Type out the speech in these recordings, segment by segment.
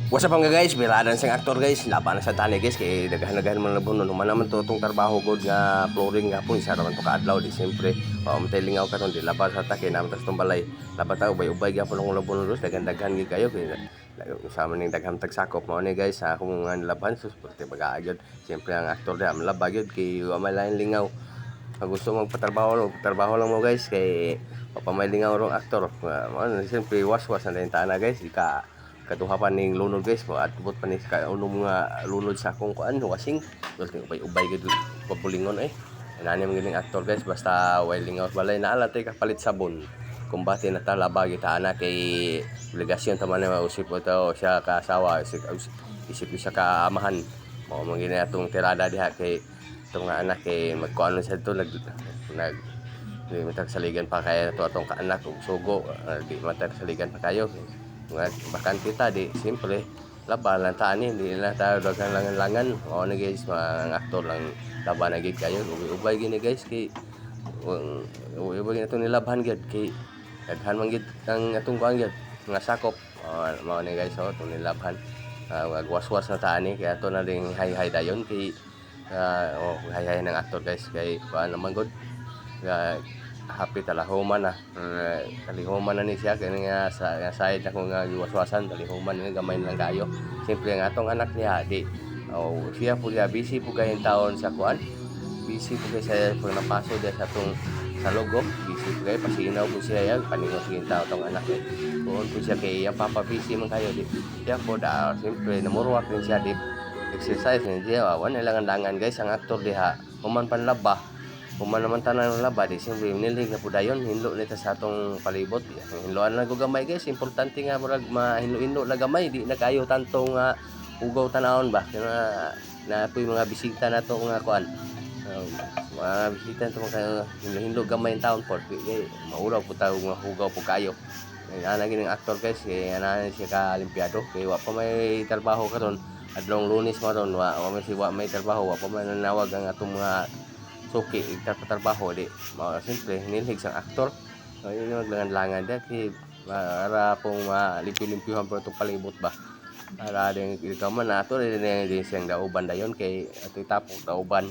What's up mga guys, biradan sing aktor guys, laban na sa tani guys, kay daghan-daghan man labon no, naman to tong trabaho gud nga flooring nga po isa ra man to kaadlaw di siyempre, umtelingaw karon di laban sa take naman tas tong balay, laban ta ubay-ubay gyapon ng labon no, daghan-daghan gid kayo kay sa man ning daghang tagsakop mao ni guys, sa akong nga laban suporte baga gyud, siyempre ang aktor di am laba gyud kay wa may lain lingaw. Pag gusto magpatrabaho lang mo guys kay pa may lingaw rong aktor, siyempre waswas na din tana guys, kaduha pa ning lunod guys mo at bot pa ni unong mga lunod sa akong kuan wasing dulti ubay-ubay gid pabulingon nani man gining aktor guys basta wiling out balay na alatay kapalit sabon kumbati na ta labag ita ana kay obligasyon ta man mausip ito siya ka asawa isip siya ka amahan mao man gini atong tirada diha kay itong nga anak kay magkuano sa ito nag di matagsaligan pa kaya to atong kaanak ug sugo di matagsaligan pa kayo nga bakante ta di siyempre laban lang ta ani hindi lang tayo daghang langan-langan o na guys mga aktor lang laban na gid kayo ubay gini guys kay ubay gini itong nilabhan gid kay daghan man gid ang atong kuan gid nga sakop mao ni guys itong nilabhan waswas na ta ani kaya ato na ding hay-hay dayon kay hay-hay ng aktor guys kay kuan naman gud happy talahuman na talihuman na ni siya kaya nga sa side ako nga giwaswasan talihuman nga gamay lang kayo siyempre ang atong anak niya di siya po siya busy po kayong taon sa kuan busy po kayo sa pag napaso diya sa atong sa logo busy po kayo pasinaw po siya yan paningos kayong tao atong anak buon po siya kay ang papa busy man kayo di siya po siyempre namuruwak din siya di exercise niya wala lang langan guys ang aktor diha human panlaba kuman naman tanan ng laba di siyempre nilig na po dayon hinlo nito sa atong palibot hinloan na gamay guys importante nga murag mahinlo-hinlo na gamay di na kayo tanto nga ugaw tanawon ba kaya na po yung mga bisita na to nga kuan mga bisita to mga hinlo gamay ang taon po kay maulaw po tayo nga hugaw po kayo ana gining aktor guys kay ana siya ka olimpiyado kay wa pa may trabaho karon adlong Lunes maron wa may trabaho wa pa may nanawag ang atong mga suki trabaho di siyempre nilig sang aktor yun yung maglangan-langan dyan kay para pong malimpi-limpihan po itong palibot ba para din ikaw man nato din siyang dauban dayon kay ito itapong dauban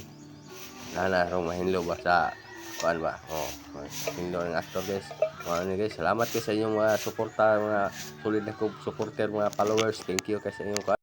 na mahinlo ba sa kuan ba hinlo ng aktor guys guys salamat kayo sa inyong mga suporta mga solid na supporter mga followers thank you kasi inyong